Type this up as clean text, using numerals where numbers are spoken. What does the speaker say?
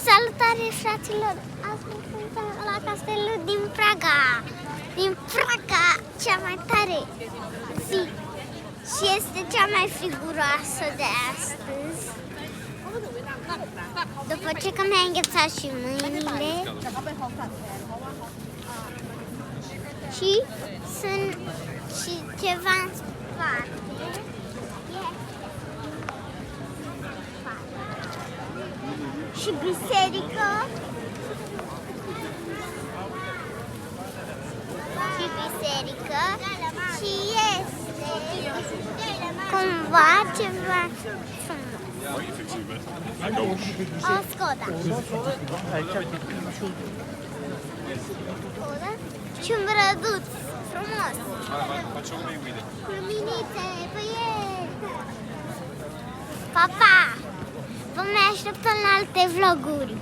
Salutare, fraților! Astăzi suntem la castelul din Praga. Din Praga, cea mai tare zi. Și este cea mai figuroasă de astăzi. După ce că mi-a înghețat și mâinile. Și sunt și ceva în spate. Și biserică. Și biserică. Și este cumva ceva frumos. O Skoda. Și un brăduț frumos. Cu luminițe pe el. Pa, pa! Vă mai așteptăm la alte vloguri.